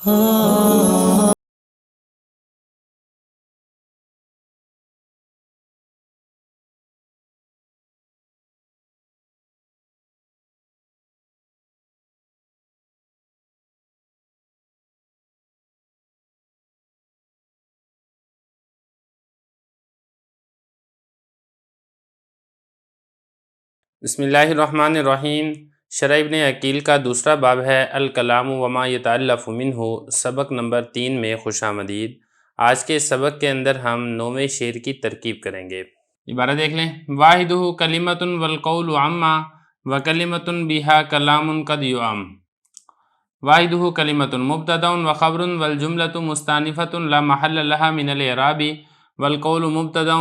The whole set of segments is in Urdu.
بسم اللہ الرحمن الرحیم۔ شرح ابن عقیل کا دوسرا باب ہے الکلام وما یتعلف منہ، سبق نمبر 3 میں خوش آمدید۔ آج کے سبق کے اندر ہم 9ویں شعر کی ترکیب کریں گے۔ عبارت دیکھ لیں، واحدہ کلمۃ والقول عما وکلمۃ بہا کلام قد یعم۔ واحدہ کلمۃ مبتدأ وخبر والجملۃ مستانفۃ لا محل لها من الاعراب والقول مبتدأ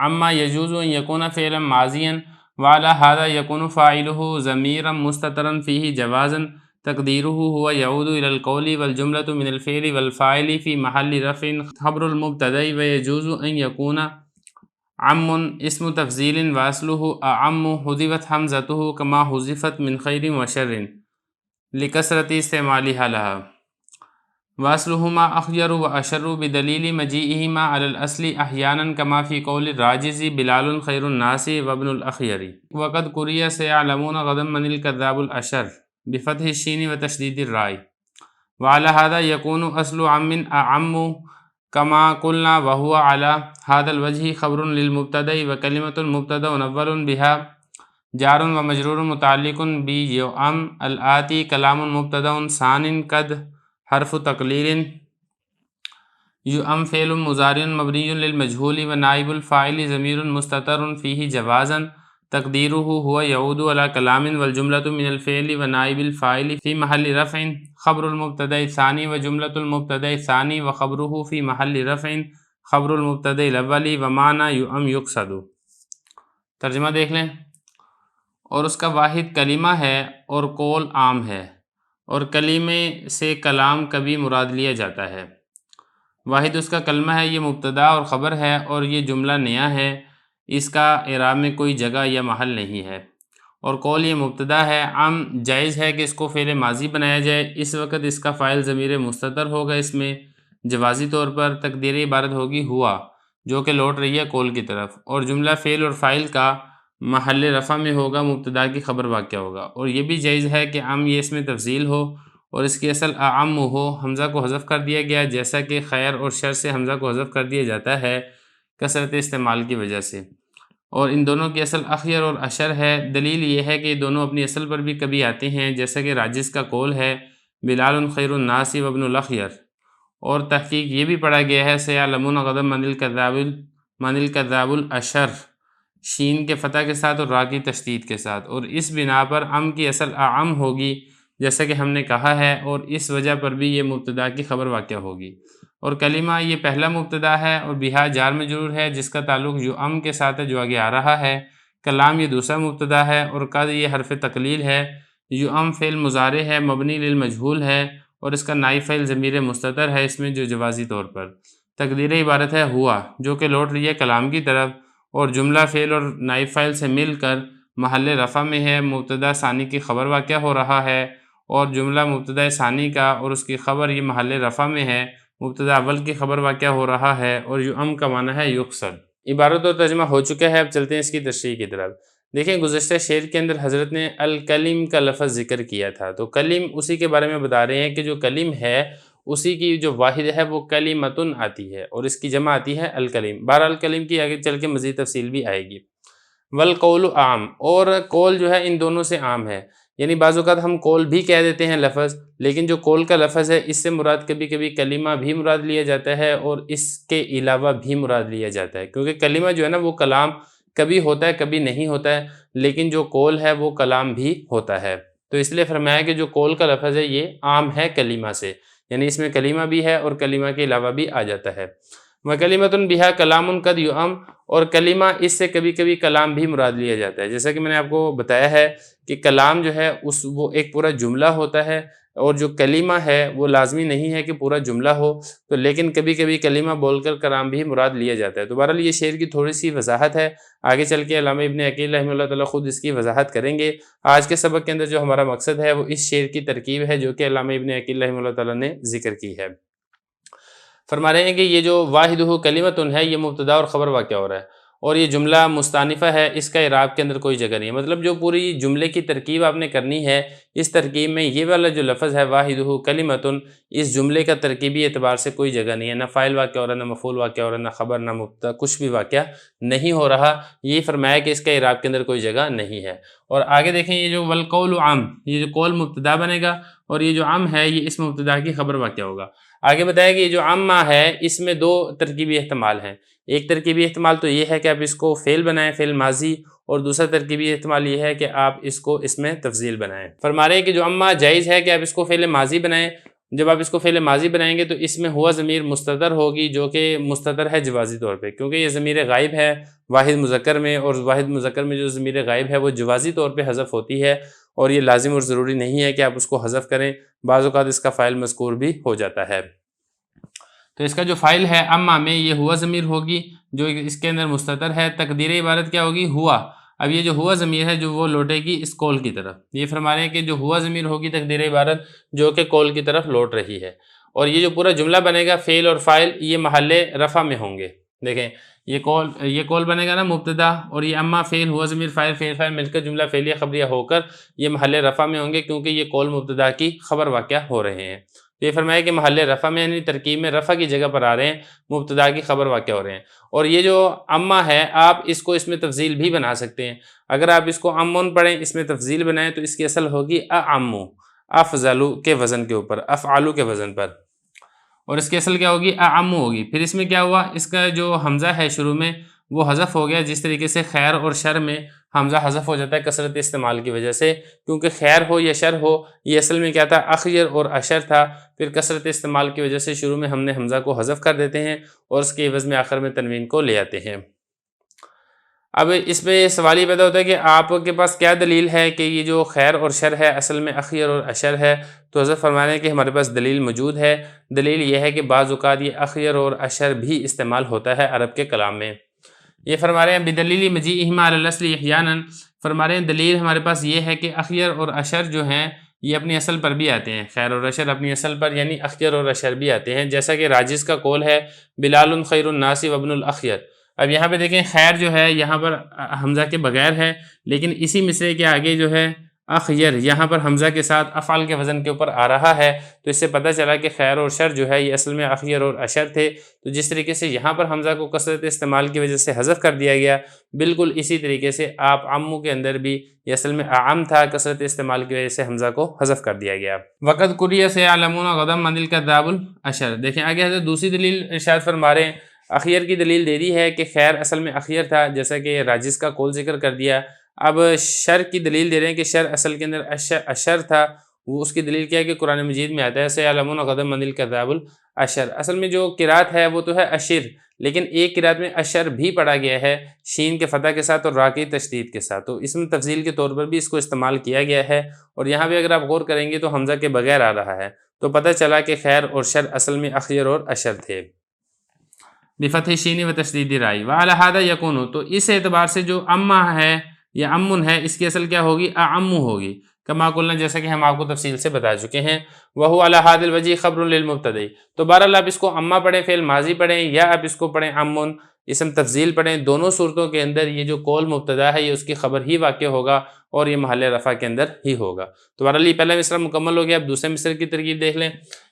عما يجوز ان يكون فعلا ماضيا وعلى هذا يكون فاعله ضميرا مستترا فيه جوازا تقديره هو يعود الى القول والجملة من الفعل والفاعل في محل رفع خبر المبتدأ ويجوز ان يكون عم اسم تفضيل واصله اعم حذفت حمزته كما حذفت من خير وشر لكثرة استعمالها لها واصلهما اخير واشر بدليل مجيئهما على الاصل احيانا كما في قول الراجز بلال خير الناس وابن الاخير وقد قرئ سيعلمون غدا من الكذاب الاشر بفتح الشين وتشديد الراء وعلى هذا يكون اصل عم اعم كما قلنا وهو على هذا الوجه خبر للمبتدا وكلمة مبتدا اول بها جار ومجرور متعلق بيعم الآتي كلام مبتدا ثان قد حرف تقلیل یعم فعل مضارع مبنی للمجهول ونائب الفاعل ضمیر مستتر فيه جوازا تقدیره هو يعود على كلام والجملة من الفعل ونائب الفاعل في محل رفع خبر المبتدا الثاني وجملة المبتدا الثاني وخبره في محل رفع خبر المبتدا الاول ومعنى یعم یقصد۔ ترجمہ دیکھ لیں، اور اس کا واحد کلمہ ہے اور قول عام ہے، اور کلمے سے کلام کبھی مراد لیا جاتا ہے۔ واحد اس کا کلمہ ہے، یہ مبتدا اور خبر ہے، اور یہ جملہ نیا ہے، اس کا اعراب میں کوئی جگہ یا محل نہیں ہے۔ اور قول یہ مبتدا ہے، عام جائز ہے کہ اس کو فعل ماضی بنایا جائے، اس وقت اس کا فاعل ضمیر مستتر ہوگا، اس میں جوازی طور پر تقدیر عبارت ہوگی ہوا، جو کہ لوٹ رہی ہے قول کی طرف، اور جملہ فعل اور فاعل کا محل رفع میں ہوگا، مبتدا کی خبر واقع ہوگا۔ اور یہ بھی جائز ہے کہ عام یہ اس میں تفضیل ہو اور اس کی اصل اعم ہو، حمزہ کو حذف کر دیا گیا، جیسا کہ خیر اور شر سے حمزہ کو حذف کر دیا جاتا ہے کثرت استعمال کی وجہ سے۔ اور ان دونوں کی اصل اخیر اور اشر ہے۔ دلیل یہ ہے کہ یہ دونوں اپنی اصل پر بھی کبھی آتے ہیں، جیسا کہ راجز کا قول ہے بلال خیر الناس وابن الاخیر۔ اور تحقیق یہ بھی پڑھا گیا ہے سیعلمون غدا من الکذاب الاشر، شین کے فتح کے ساتھ اور را کی تشدید کے ساتھ، اور اس بنا پر ام کی اصل اعم ہوگی جیسا کہ ہم نے کہا ہے، اور اس وجہ پر بھی یہ مبتدا کی خبر واقع ہوگی۔ اور کلمہ یہ پہلا مبتدا ہے، اور بہا جار مجرور ہے جس کا تعلق یعم کے ساتھ ہے جو آگے آ رہا ہے۔ کلام یہ دوسرا مبتدا ہے، اور قد یہ حرف تقلیل ہے۔ یعم فعل مضارع ہے، مبنی للمجہول ہے، اور اس کا نائب فاعل ضمیر مستتر ہے اس میں جو جوازی طور پر۔ تقدیر عبارت ہے ہوا، جو کہ لوٹ رہی ہے کلام کی طرف، اور جملہ فعل اور نائب فاعل سے مل کر محل رفع میں ہے، مبتدا ثانی کی خبر واقع ہو رہا ہے، اور جملہ مبتدا ثانی کا اور اس کی خبر یہ محل رفع میں ہے، مبتدا اول کی خبر واقع ہو رہا ہے، اور یعم کا معنی ہے یقصد۔ عبارت اور ترجمہ ہو چکا ہے، اب چلتے ہیں اس کی تشریح کی طرف۔ دیکھیں گزشتہ شعر کے اندر حضرت نے الکلم کا لفظ ذکر کیا تھا، تو کلم اسی کے بارے میں بتا رہے ہیں کہ جو کلم ہے اسی کی جو واحد ہے وہ کلمتن آتی ہے، اور اس کی جمع آتی ہے الکلم۔ بہرحال کلم کی آگے چل کے مزید تفصیل بھی آئے گی۔ والقول عام، اور قول جو ہے ان دونوں سے عام ہے، یعنی بعض اوقات ہم قول بھی کہہ دیتے ہیں لفظ، لیکن جو قول کا لفظ ہے اس سے مراد کبھی کبھی کلمہ بھی مراد لیا جاتا ہے، اور اس کے علاوہ بھی مراد لیا جاتا ہے، کیونکہ کلمہ جو ہے نا وہ کلام کبھی ہوتا ہے کبھی نہیں ہوتا ہے، لیکن جو قول ہے وہ کلام بھی ہوتا ہے۔ تو اس لیے فرمایا کہ جو قول کا لفظ ہے یہ عام ہے کلمہ سے، یعنی اس میں کلمہ بھی ہے اور کلمہ کے علاوہ بھی آ جاتا ہے۔ وکلمۃ بہا کلام قد یعم، اور کلمہ اس سے کبھی کبھی کلام بھی مراد لیا جاتا ہے، جیسا کہ میں نے آپ کو بتایا ہے کہ کلام جو ہے وہ ایک پورا جملہ ہوتا ہے، اور جو کلمہ ہے وہ لازمی نہیں ہے کہ پورا جملہ ہو، تو لیکن کبھی کبھی کلمہ بول کر کلام بھی مراد لیا جاتا ہے۔ تو بہرحال یہ شعر کی تھوڑی سی وضاحت ہے، آگے چل کے علامہ ابن عقیل رحمہ اللہ تعالیٰ خود اس کی وضاحت کریں گے۔ آج کے سبق کے اندر جو ہمارا مقصد ہے وہ اس شعر کی ترکیب ہے جو کہ علامہ ابن عقیل رحمہ اللہ تعالیٰ نے ذکر کی ہے۔ فرما رہے ہیں کہ یہ جو واحدہ کلمۃ ہے، یہ مبتدا اور خبر واقع ہو رہا ہے، اور یہ جملہ مستانفہ ہے، اس کا اعراب کے اندر کوئی جگہ نہیں ہے، مطلب جو پوری جملے کی ترکیب آپ نے کرنی ہے، اس ترکیب میں یہ والا جو لفظ ہے واحدہ کلمۃ، اس جملے کا ترکیبی اعتبار سے کوئی جگہ نہیں ہے، نہ فاعل واقع ہو رہا ہے، نہ مفعول واقع ہو رہا ہے، نہ خبر، نہ مبتدا، کچھ بھی واقع نہیں ہو رہا۔ یہ فرمایا کہ اس کا اعراب کے اندر کوئی جگہ نہیں ہے۔ اور آگے دیکھیں، یہ جو والقول عام، یہ جو قول مبتدا بنے گا، اور یہ جو عام ہے یہ اس مبتدا کی خبر واقع ہوگا۔ آگے بتایا کہ یہ جو عامہ ہے اس میں دو ترکیبی احتمال ہیں۔ ایک ترکیبی احتمال تو یہ ہے کہ آپ اس کو فعل بنائیں، فعل ماضی، اور دوسرا ترکیبی احتمال یہ ہے کہ آپ اس کو اس میں تفضیل بنائیں۔ فرما رہے ہیں کہ جو عامہ جائز ہے کہ آپ اس کو فعل ماضی بنائیں۔ جب آپ اس کو فعل ماضی بنائیں گے تو اس میں ہوا ضمیر مستتر ہوگی، جو کہ مستتر ہے جوازی طور پہ، کیونکہ یہ ضمیر غائب ہے واحد مذکر میں، اور واحد مذکر میں جو ضمیر غائب ہے وہ جوازی طور پہ حذف ہوتی ہے، اور یہ لازم اور ضروری نہیں ہے کہ آپ اس کو حذف کریں، بعض اوقات اس کا فاعل مذکور بھی ہو جاتا ہے۔ تو اس کا جو فاعل ہے اما میں، یہ ہوا ضمیر ہوگی جو اس کے اندر مستتر ہے۔ تقدیر عبارت کیا ہوگی؟ ہوا۔ اب یہ جو ہوا ضمیر ہے جو وہ لوٹے گی اس کول کی طرف، یہ فرما رہے ہیں کہ جو ہوا ضمیر ہوگی تقدیر عبارت جو کہ کول کی طرف لوٹ رہی ہے، اور یہ جو پورا جملہ بنے گا فعل اور فاعل یہ محل رفع میں ہوں گے۔ دیکھیں یہ کول بنے گا نا مبتدا، اور یہ اما فعل ہوا ضمیر فاعل مل کر جملہ فعلیہ خبریہ ہو کر یہ محل رفع میں ہوں گے، کیونکہ یہ کول مبتدا کی خبر واقع ہو رہے ہیں۔ تو یہ فرمایا کہ محل رفع میں، یعنی ترکیب میں رفع کی جگہ پر آ رہے ہیں، مبتدا کی خبر واقع ہو رہے ہیں۔ اور یہ جو اما ہے آپ اس کو اس میں تفضیل بھی بنا سکتے ہیں۔ اگر آپ اس کو امن پڑھیں، اس میں تفضیل بنائیں، تو اس کی اصل ہوگی اعمو، افضلو کے وزن کے اوپر، افعالو کے وزن پر، اور اس کی اصل کیا ہوگی؟ اعمو ہوگی۔ پھر اس میں کیا ہوا؟ اس کا جو حمزہ ہے شروع میں وہ حذف ہو گیا، جس طریقے سے خیر اور شر میں حمزہ حذف ہو جاتا ہے کثرت استعمال کی وجہ سے، کیونکہ خیر ہو یا شر ہو یہ اصل میں کیا تھا؟ اخیر اور اشر تھا، پھر کثرت استعمال کی وجہ سے شروع میں ہم نے حمزہ کو حذف کر دیتے ہیں اور اس کے عوض میں آخر میں تنوین کو لے آتے ہیں۔ اب اس میں سوال یہ پیدا ہوتا ہے کہ آپ کے پاس کیا دلیل ہے کہ یہ جو خیر اور شر ہے اصل میں اخیر اور اشر ہے؟ تو حضرت فرما رہے ہیں کہ ہمارے پاس دلیل موجود ہے۔ دلیل یہ ہے کہ بعض اوقات یہ اخیر اور اشر بھی استعمال ہوتا ہے عرب کے کلام میں۔ یہ فرما رہے ہیں بدلیل مجیئہما علی الاصل احیانا، فرما رہے ہیں دلیل ہمارے پاس یہ ہے کہ اخیر اور اشر جو ہیں یہ اپنی اصل پر بھی آتے ہیں، خیر اور اشر اپنی اصل پر یعنی اخیر اور اشر بھی آتے ہیں، جیسا کہ راجز کا قول ہے بلال خیر الناس وابن الاخیر۔ اب یہاں پہ دیکھیں خیر جو ہے یہاں پر حمزہ کے بغیر ہے، لیکن اسی مصرعے کے آگے جو ہے اخیر یہاں پر حمزہ کے ساتھ افعال کے وزن کے اوپر آ رہا ہے، تو اس سے پتہ چلا کہ خیر اور شر جو ہے یہ اصل میں اخیر اور اشر تھے۔ تو جس طریقے سے یہاں پر حمزہ کو کثرت استعمال کی وجہ سے حذف کر دیا گیا، بالکل اسی طریقے سے آپ عمو کے اندر بھی یہ اصل میں اعم تھا، کثرت استعمال کی وجہ سے حمزہ کو حذف کر دیا گیا۔ وقد قریہ سیعلمون غدا من الکذاب الاشر۔ دیکھیں آگے حضرت دوسری دلیل ارشاد فرما رہے ہیں، اخیر کی دلیل دے دی ہے کہ خیر اصل میں اخیر تھا، جیسا کہ راجز کا قول ذکر کر دیا۔ اب شر کی دلیل دے رہے ہیں کہ شر اصل کے اندر اشر تھا، وہ اس کی دلیل کیا ہے کہ قرآن مجید میں آتا ہے سیعلمون غدا من الکذاب الاشر۔ اصل میں جو قرات ہے وہ تو ہے اشر، لیکن ایک قرات میں اشر بھی پڑھا گیا ہے شین کے فتح کے ساتھ اور را کی تشدید کے ساتھ، تو اس میں تفضیل کے طور پر بھی اس کو استعمال کیا گیا ہے، اور یہاں پہ اگر آپ غور کریں گے تو حمزہ کے بغیر آ رہا ہے، تو پتہ چلا کہ خیر اور شر اصل میں اخیر اور اشر تھے بفتح شین و تشدید رائی وعلی ھذا یکون۔ تو اس اعتبار سے جو اما ہے یا امن ہے اس کی اصل کیا ہوگی؟ اعمو ہوگی، کما قلنا جیسا کہ ہم آپ کو تفصیل سے بتا چکے ہیں۔ وہو علی ھذا الوجہ خبر للمبتدی۔ تو بہرحال آپ اس کو اما پڑھیں، فعل ماضی پڑھیں، یا آپ اس کو پڑھیں امن اسم تفضیل پڑھیں، دونوں صورتوں کے اندر یہ جو قول مبتدا ہے یہ اس کی خبر ہی واقع ہوگا اور یہ محل رفع کے اندر ہی ہوگا۔ تو بہرحال یہ پہلا مصرع مکمل ہو گیا۔ اب دوسرے مصرع کی ترکیب دیکھ لیں۔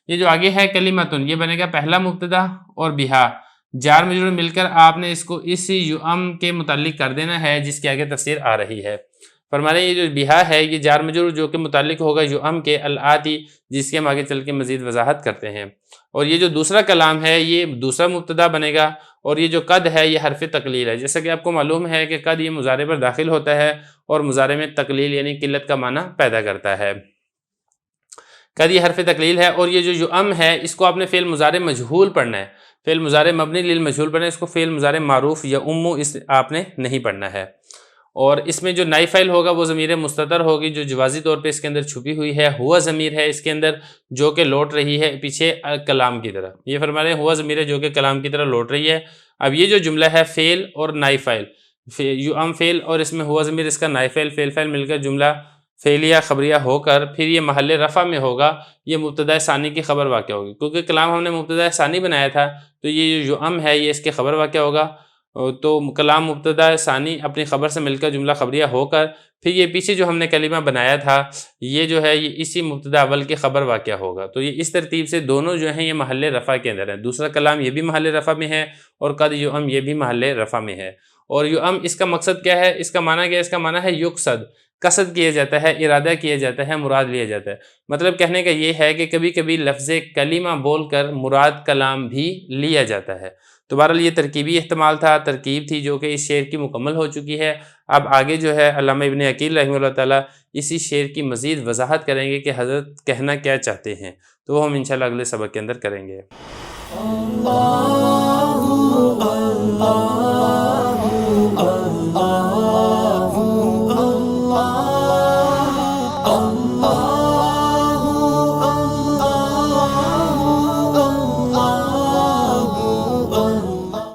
یہ جو آگے ہے کلمتن، یہ بنے گا پہلا مبتدا اور بہا جار مجرور مل کر آپ نے اس کو اسی یعم کے متعلق کر دینا ہے جس کے آگے تفسیر آ رہی ہے۔ فرما رہے ہیں یہ جو بہا ہے یہ جار مجرور جو کہ متعلق ہوگا یعم کے الآتی، جس کے ہم آگے چل کے مزید وضاحت کرتے ہیں۔ اور یہ جو دوسرا کلام ہے یہ دوسرا مبتدا بنے گا، اور یہ جو قد ہے یہ حرف تقلیل ہے، جیسا کہ آپ کو معلوم ہے کہ قد یہ مضارع پر داخل ہوتا ہے اور مضارع میں تقلیل یعنی قلت کا معنی پیدا کرتا ہے۔ قد یہ حرف تقلیل ہے، اور یہ جو یؤم ہے اس کو آپ نے فعل مضارع مجہول پڑھنا ہے، فعل مضارع مبنی للمجہول پڑھنا ہے، اس کو فعل مضارع معروف یا امو اس آپ نے نہیں پڑھنا ہے۔ اور اس میں جو نائب فاعل ہوگا وہ ضمیر مستتر ہوگی جو جوازی طور پہ اس کے اندر چھپی ہوئی ہے، ہوا ضمیر ہے اس کے اندر جو کہ لوٹ رہی ہے پیچھے کلام کی طرح، یہ فرما رہے ہیں ہوا ضمیر ہے جو کہ کلام کی طرح لوٹ رہی ہے۔ اب یہ جو جملہ ہے فعل اور نائب فاعل، یؤم فعل اور اس میں ہوا ضمیر اس کا نائب فعل، فعل فاعل مل کر جملہ فعلیہ خبریہ ہو کر پھر یہ محل رفع میں ہوگا، یہ مبتدا ثانی کی خبر واقع ہوگی، کیونکہ کلام ہم نے مبتدا ثانی بنایا تھا تو یہ جو یؤم ہے یہ اس کے خبر واقع ہوگا، تو کلام مبتدا ثانی اپنی خبر سے مل کر جملہ خبریہ ہو کر پھر یہ پیچھے جو ہم نے کلمہ بنایا تھا یہ جو ہے یہ اسی مبتدا اول کی خبر واقع ہوگا، تو یہ اس ترتیب سے دونوں جو ہیں یہ محل رفع کے اندر ہیں، دوسرا کلام یہ بھی محل رفع میں ہے اور قد یؤم یہ بھی محل رفع میں ہے۔ اور یؤم اس کا مقصد کیا ہے، اس کا معنی کیا ہے، اس کا معنی ہے یقصد، قصد کیا جاتا ہے، ارادہ کیا جاتا ہے، مراد لیا جاتا ہے۔ مطلب کہنے کا یہ ہے کہ کبھی کبھی لفظ کلمہ بول کر مراد کلام بھی لیا جاتا ہے۔ تو بہرحال یہ ترکیبی احتمال تھا، ترکیب تھی جو کہ اس شعر کی مکمل ہو چکی ہے۔ اب آگے جو ہے علامہ ابن عقیل رحمہ اللہ تعالیٰ اسی شعر کی مزید وضاحت کریں گے کہ حضرت کہنا کیا چاہتے ہیں، تو وہ ہم انشاءاللہ اگلے سبق کے اندر کریں گے۔